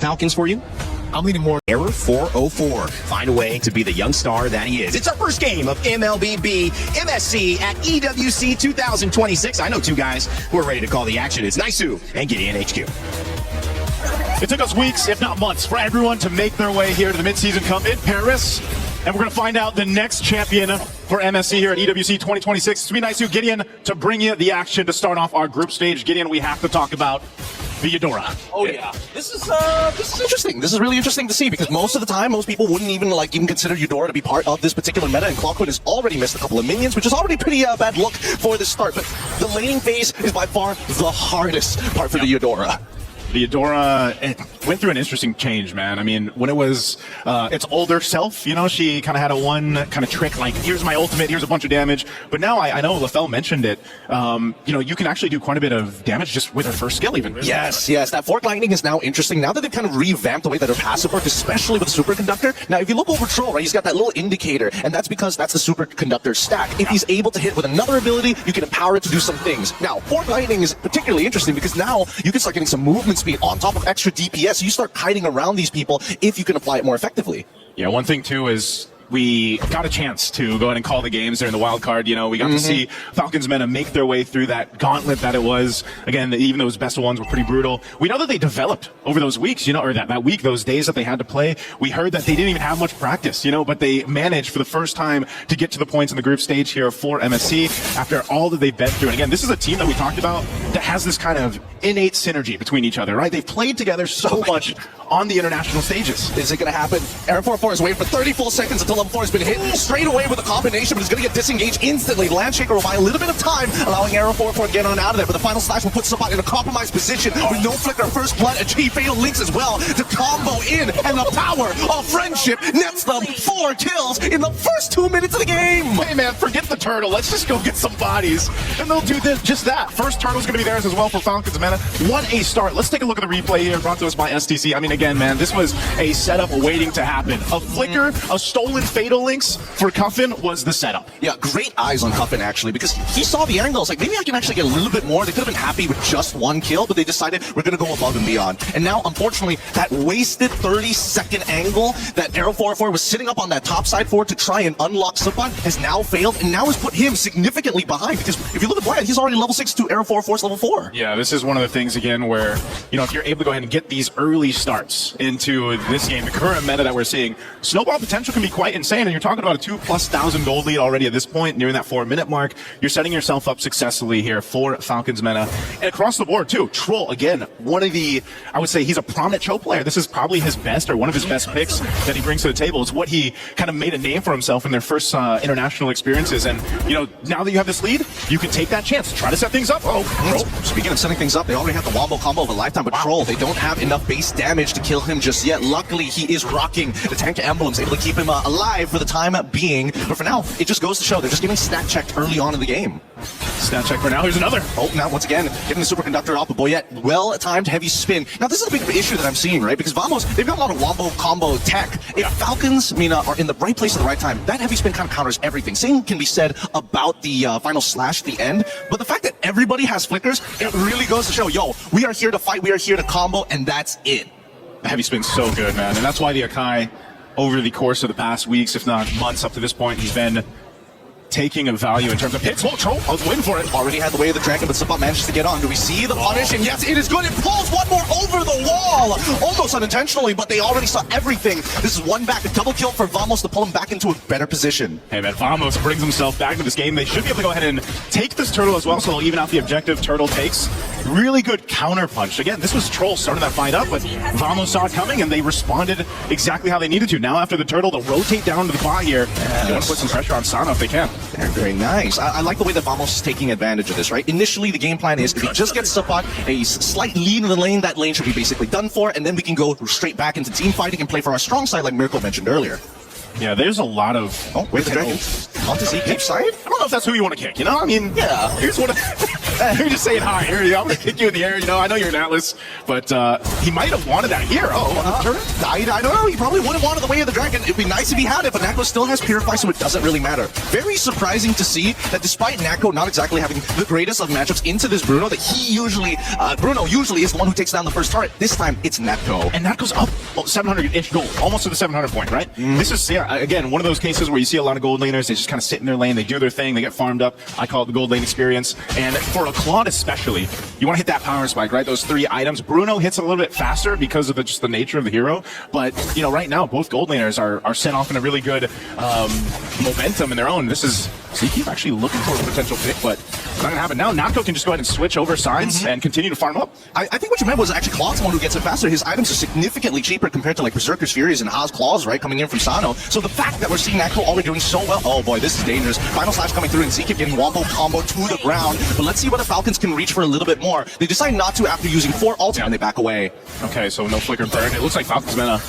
Falcons for you? I'm leaning more Error 404. Find a way to be the young star that he is. It's our first game of MLBB MSC at EWC 2026. I know two guys who are ready to call the action. It's Naisu and Gideon HQ. It took us weeks, if not months, for everyone to make their way here to the mid-season cup in Paris. And we're going to find out the next champion for MSC here at EWC 2026. It's me, Naisu, Gideon, to bring you the action to start off our group stage. Gideon, we have to talk about the Eudora. Oh yeah, this is interesting. This is really interesting to see because most of the time, most people wouldn't even consider Eudora to be part of this particular meta, and Clockwood has already missed a couple of minions, which is already pretty bad look for the start. But the laning phase is by far the hardest part for the Eudora. The Eudora, it went through an interesting change, man. I mean, when it was its older self, you know, she kind of had a one kind of trick, like, here's my ultimate, here's a bunch of damage. But now, I know LaFell mentioned it, you know, you can actually do quite a bit of damage just with her first skill even. Yes, that Fork Lightning is now interesting. Now that they've kind of revamped the way that her passive works, especially with the Superconductor. Now, if you look over Troll, right, he's got that little indicator, and that's because that's the Superconductor stack. If he's able to hit with another ability, you can empower it to do some things. Now, Fork Lightning is particularly interesting because now you can start getting some movement speed on top of extra DPS. So you start kiting around these people if you can apply it more effectively. Yeah, one thing too is we got a chance to go ahead and call the games during the wild card. You know, we got to see Falcons meta make their way through that gauntlet that it was. Again, even those best of ones were pretty brutal. We know that they developed over those weeks, you know, or that week, those days that they had to play. We heard that they didn't even have much practice, you know, but they managed for the first time to get to the points in the group stage here for MSC after all that they've been through. And again, this is a team that we talked about that has this kind of innate synergy between each other, right? They've played together so much on the international stages. Is it going to happen? Aaron 4-4 is waiting for 30 full seconds until level 4 has been hit straight away with a combination, but he's going to get disengaged instantly. Landshaker will buy a little bit of time, allowing Arrow 4-4 to get on out of there, but the final slash will put Sabat in a compromised position with no flicker, first blood, achieve fatal links as well to combo in, and the power of friendship nets them 4 kills in the first 2 minutes of the game. Hey man, forget the turtle. Let's just go get some bodies, and they'll do this, just that. First turtle's going to be theirs as well for Falcons meta. What a start. Let's take a look at the replay here brought to us by STC. I mean, again, man, this was a setup waiting to happen. A flicker, a stolen fatal links for Cuffin was the setup. Yeah, great eyes on Cuffin actually, because he saw the angle. It's like, maybe I can actually get a little bit more. They could have been happy with just 1 kill, but they decided we're going to go above and beyond. And now, unfortunately, that wasted 30-second angle that Arrow 4-4 was sitting up on that top side for to try and unlock Subban has now failed, and now has put him significantly behind. Because if you look at Vlad, he's already level 6 to Arrow 4-4's level 4. Yeah, this is one of the things, again, where, you know, if you're able to go ahead and get these early starts into this game, the current meta that we're seeing, snowball potential can be quite insane, and you're talking about a 2,000+ gold lead already at this point, nearing that 4-minute mark. You're setting yourself up successfully here for Falcons meta. And across the board, too, Troll, again, one of the, I would say he's a prominent Cho player. This is probably his best, or one of his best picks that he brings to the table. It's what he kind of made a name for himself in their first international experiences. And, you know, now that you have this lead, you can take that chance. Try to set things up. Oh, Troll. Speaking of setting things up, they already have the wombo combo of a lifetime, but Troll, they don't have enough base damage to kill him just yet. Luckily, he is rocking the tank emblems, able to keep him alive for the time being. But for now, it just goes to show they're just getting stat checked early on in the game. Stat check for now. Here's another. Oh, now once again, getting the Superconductor off of Boyette. Well-timed heavy spin. Now, this is a big issue that I'm seeing, right? Because Vamos, they've got a lot of wombo combo tech. If Falcons, are in the right place at the right time, that heavy spin kind of counters everything. Same can be said about the final slash at the end. But the fact that everybody has flickers, it really goes to show, yo, we are here to fight, we are here to combo, and that's it. The heavy spin's so good, man. And that's why the Akai, over the course of the past weeks, if not months up to this point, he's been taking a value in terms of hits. Oh, Troll, I was waiting for it. Already had the way of the dragon, but Sabat manages to get on. Do we see the punish? And yes, it is good. It pulls one more over the wall. Almost unintentionally, but they already saw everything. This is one back, a double kill for Vamos to pull him back into a better position. Hey man, Vamos brings himself back into this game. They should be able to go ahead and take this turtle as well, so they'll even out the objective. Turtle takes. Really good counter punch. Again, this was Troll starting that fight up, but Vamos saw it coming and they responded exactly how they needed to. Now after the turtle, they'll rotate down to the bot here. They want to put some pressure on Sana if they can. Very nice. I like the way that Vamos is taking advantage of this, right? Initially, the game plan is if he just gets Sabat a slight lead in the lane, that lane should be basically done for, and then we can go straight back into team fighting and play for our strong side like Miracle mentioned earlier. Yeah, there's a lot of... Oh, wait, the dragon. Onto Z, keep side? I don't know if that's who you want to kick, you know? I mean, yeah. Here's what... You're just saying hi. Here, I'm gonna kick you in the air. You know, I know you're an Atlas, but he might have wanted that hero. I don't know. He probably would have wanted the Way of the Dragon. It'd be nice if he had it, but Nako still has Purify, so it doesn't really matter. Very surprising to see that despite Nako not exactly having the greatest of matchups into this Bruno, that Bruno usually is the one who takes down the first turret. This time, it's Nako. And Nako's up 700-ish gold, almost to the 700 point, right? This is, again, one of those cases where you see a lot of gold laners, they just kind of sit in their lane, they do their thing, they get farmed up. I call it the gold lane experience. And for a Claude especially, you want to hit that power spike, right? Those 3 items. Bruno hits a little bit faster because of just the nature of the hero. But, you know, right now, both gold laners are sent off in a really good momentum in their own. This is Zeke actually looking for a potential pick, but it's not going to happen. Now Nako can just go ahead and switch over sides and continue to farm up. I think what you meant was actually Claude's the one who gets it faster. His items are significantly cheaper compared to like Berserker's Furies and Haas Claws, right, coming in from Sano. So the fact that we're seeing Nako already doing so well, oh boy, this is dangerous. Final Slash coming through and Zeke getting wombo combo to the ground. But let's see whether Falcons can reach for a little bit more. They decide not to after using 4 ults and they back away. Okay, so no flicker burn. It looks like Falcons gonna.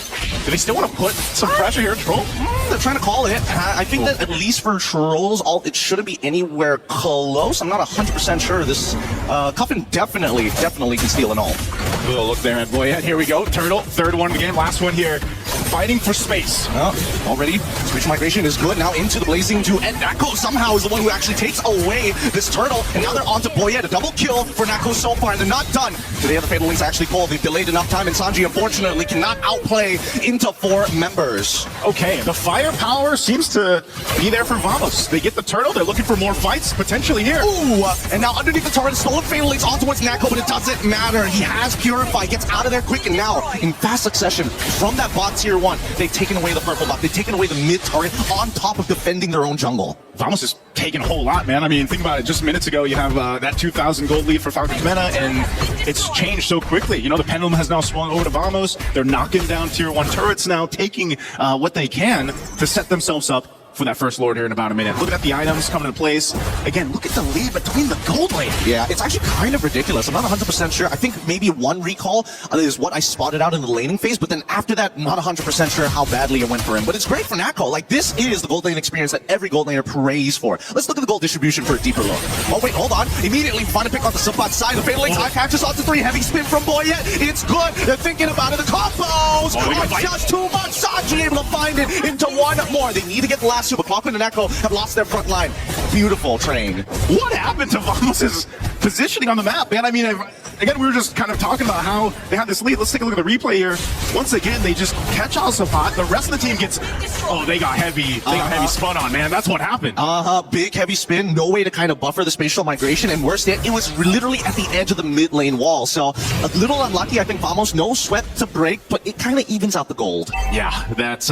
Do they still want to put some pressure here, Troll? They're trying to call it. I think that at least for Troll's ult, it shouldn't be anywhere close. I'm not 100% sure. This Cuffin definitely can steal an ult. We'll look there at Boyette. Here we go. Turtle, third one of the game, last one here. Fighting for space. Already, Switch Migration is good. Now into the Blazing 2, and Nako somehow is the one who actually takes away this turtle. And now they're on to Boyette. A double kill for Nako so far, and they're not done. Today, the Fatal Links actually called. They've delayed enough time, and Sanji, unfortunately, cannot outplay into 4 members. Okay, the firepower seems to be there for Vamos. They get the turtle. They're looking for more fights, potentially here. Ooh, and now underneath the turret, stolen Fatal Links on towards Nako, but it doesn't matter. He has Purify, gets out of there quick, and now, in fast succession, from that bot tier 1, they've taken away the purple buff. They've taken away the mid turret on top of defending their own jungle. Vamos is taking a whole lot, man. I mean, think about it. Just minutes ago, you have that 2,000 gold lead for Falcons Meta, and it's changed so quickly. You know, the pendulum has now swung over to Vamos. They're knocking down tier 1 turrets now, taking what they can to set themselves up for that first Lord here in about a minute. Look at the items coming into place. Again, look at the lead between the gold lane. Yeah, it's actually kind of ridiculous. I'm not 100% sure. I think maybe 1 recall is what I spotted out in the laning phase, but then after that, not 100% sure how badly it went for him. But it's great for Nako. Like, this is the gold lane experience that every gold laner prays for. Let's look at the gold distribution for a deeper look. Oh, wait, hold on. Immediately, find a pick on the support side. The Fatal Links eye catches onto 3. Heavy spin from Boyette. It's good. They're thinking about it. The combos are just too much. Sanji able to find it into 1 more. They need to get the last 2, but Clockman and Nako have lost their front line. Beautiful train. What happened to Vamos' positioning on the map, man? I mean, again, we were just kind of talking about how they had this lead. Let's take a look at the replay here. Once again, they just catch Alsapot. The rest of the team gets, they got heavy. They got heavy spun on, man. That's what happened. Big heavy spin. No way to kind of buffer the spatial migration. And worse yet, it was literally at the edge of the mid lane wall. So a little unlucky. I think Vamos, no sweat to break, but it kind of evens out the gold. Yeah, that's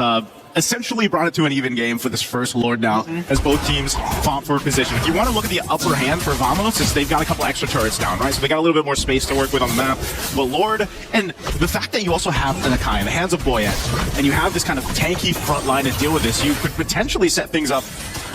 essentially brought it to an even game for this first Lord now, as both teams fought for position. If you want to look at the upper hand for Vamos, it's they've got a couple extra turrets down, right? So they got a little bit more space to work with on the map. But Lord, and the fact that you also have the Nakai in the hands of Boyette, and you have this kind of tanky front line to deal with this, you could potentially set things up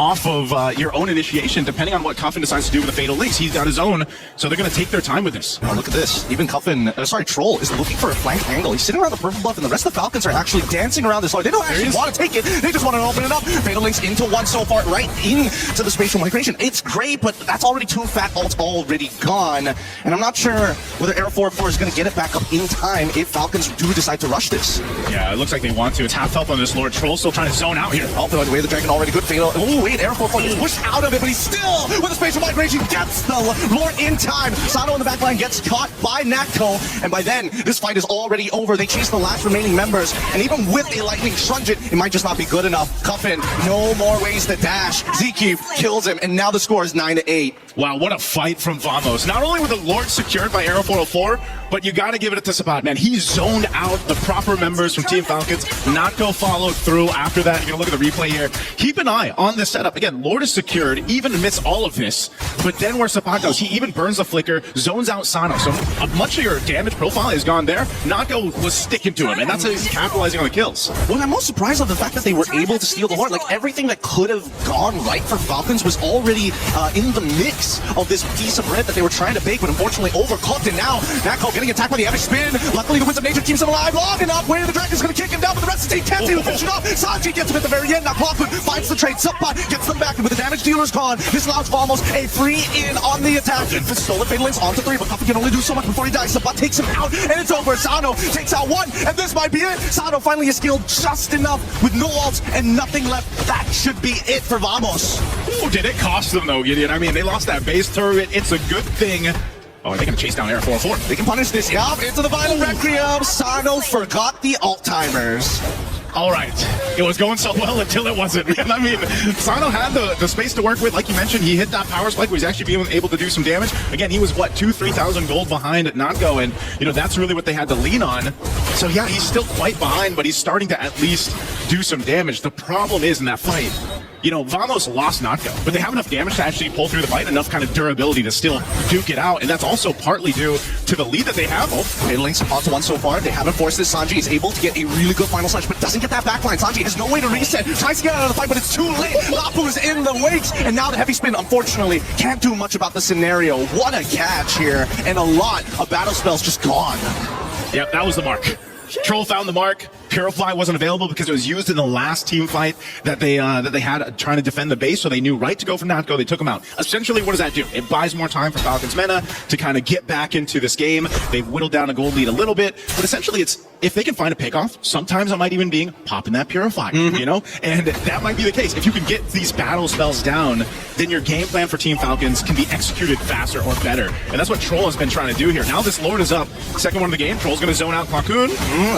off of your own initiation, depending on what Cuffin decides to do with the Fatal Links. He's got his own, so they're going to take their time with this. Oh, look at this. Even Cuffin, Troll is looking for a flank angle. He's sitting around the purple buff, and the rest of the Falcons are actually dancing around this Lord. They don't actually want to take it. They just want to open it up. Fatal Links into 1 so far, right into the spatial migration. It's great, but that's already 2 fat ults already gone. And I'm not sure whether Air 4-4 is going to get it back up in time if Falcons do decide to rush this. Yeah, it looks like they want to. It's half health on this Lord. Troll still trying to zone out here. Oh, by the way, the Dragon already good. Fatal. Oh, wait, Air 4-4 gets pushed out of it, but he's still, with the spatial migration, gets the Lord in time. Sano in the backline gets caught by Nako, and by then, this fight is already over. They chase the last remaining members, and even with a lightning truncheon, it might just not be good enough. Cuffin, no more ways to dash. Zeke kills him, and now the score is 9-8. Wow, what a fight from Vamos. Not only were the Lord secured by Arrow 404, but you got to give it to Sabat, man. He zoned out the proper members from Team Falcons. Nako followed through after that. You're going to look at the replay here. Keep an eye on this setup. Again, Lord is secured, even amidst all of this. But then where Sabat goes, he even burns the flicker, zones out Sano. So much of your damage profile is gone there. Nako was sticking to him, and that's how he's capitalizing on the kills. Well, I'm most surprised of the fact that they were able to steal the Lord. Like, everything that could have gone right for Falcons was already in the mix of this piece of bread that they were trying to bake, but unfortunately overcooked. And now Nako getting attacked by the epic spin. Luckily, the Winds of Nature keeps him alive long enough. Way the Dragon's going to kick him down, but the rest of the team can't even finish it off. Sanji gets him at the very end. Now Clockwood finds the trade. Subpot gets them back, and with the damage dealers gone, this allows Vamos a free in on the attack. Stolen Fatal Links onto 3, but Cuffy can only do so much before he dies. Subpot takes him out, and it's over. Sano takes out 1, and this might be it. Sano finally has skilled just enough with no ults and nothing left. That should be it for Vamos. Ooh, did it cost them though, Gideon? I mean, they lost that base turret. It's a good thing. Oh, are they going to chase down Air 4-4? They can punish this. Yup, into the Violent Requiem. Sano forgot the alt timers. All right. It was going so well until it wasn't. I mean, Sano had the space to work with. Like you mentioned, he hit that power spike where he's actually being able to do some damage. Again, he was, what, 2,000-3,000 gold behind Natgo, and, you know, that's really what they had to lean on. So, yeah, he's still quite behind, but he's starting to at least do some damage. The problem is in that fight, you know, Vamos lost Natgo, but they have enough damage to actually pull through the fight, enough kind of durability to still duke it out, and that's also partly due to the lead that they have. Oh, Fatal Links onto 1 so far. They haven't forced this. Sanji is able to get a really good final slash, but doesn't get that backline. Sanji has no way to reset. Tries to get out of the fight, but it's too late. Lapu is in the wakes, and now the heavy spin, unfortunately, can't do much about the scenario. What a catch here, and a lot of battle spells just gone. Yep, that was the mark. Troll found the mark. Purify wasn't available because it was used in the last team fight that they had trying to defend the base, so they knew right to go for Natgo. They took him out. Essentially, what does that do? It buys more time for Falcons Mena to kind of get back into this game. They've whittled down a gold lead a little bit, but essentially it's, if they can find a pickoff, sometimes it might even be popping that Purify, you know? And that might be the case. If you can get these battle spells down, then your game plan for Team Falcons can be executed faster or better. And that's what Troll has been trying to do here. Now this Lord is up. Second one of the game. Troll's going to zone out Quacoon.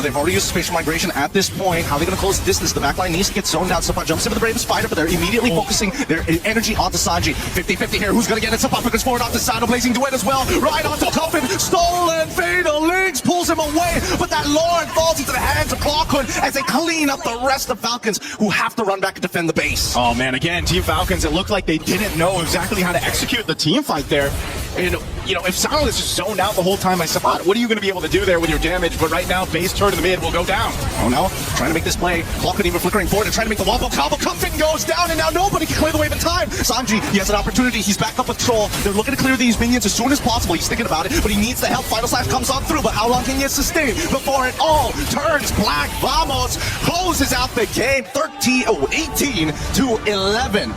They've already used spatial migration at this point. How are they going to close the distance? The backline needs to get zoned out. Subpot jumps into the bravest fighter, but they're immediately focusing their energy onto Sanji. 50-50 here. Who's going to get it? Subpot flickers forward onto Sano. Blazing Duet as well. Right onto Coffin. Stolen Fatal Links pulls him away, but that Lord falls into the hands of Clockwood as they clean up the rest of Falcons, who have to run back and defend the base. Oh man, again, Team Falcons, it looked like they didn't know exactly how to execute the team fight there. And, you know, if Sano is just zoned out the whole time, I said, what are you going to be able to do there with your damage? But right now, base turn in the mid will go down. Oh no, trying to make this play. Clockwood even flickering forward and trying to make the wombo combo. Cuffin goes down, and now nobody can clear the wave in time. Sanji, he has an opportunity. He's back up with Troll. They're looking to clear these minions as soon as possible. He's thinking about it, but he needs the help. Final Slash comes on through, but how long can he sustain before it all turns black? Vamos closes out the game 18-11.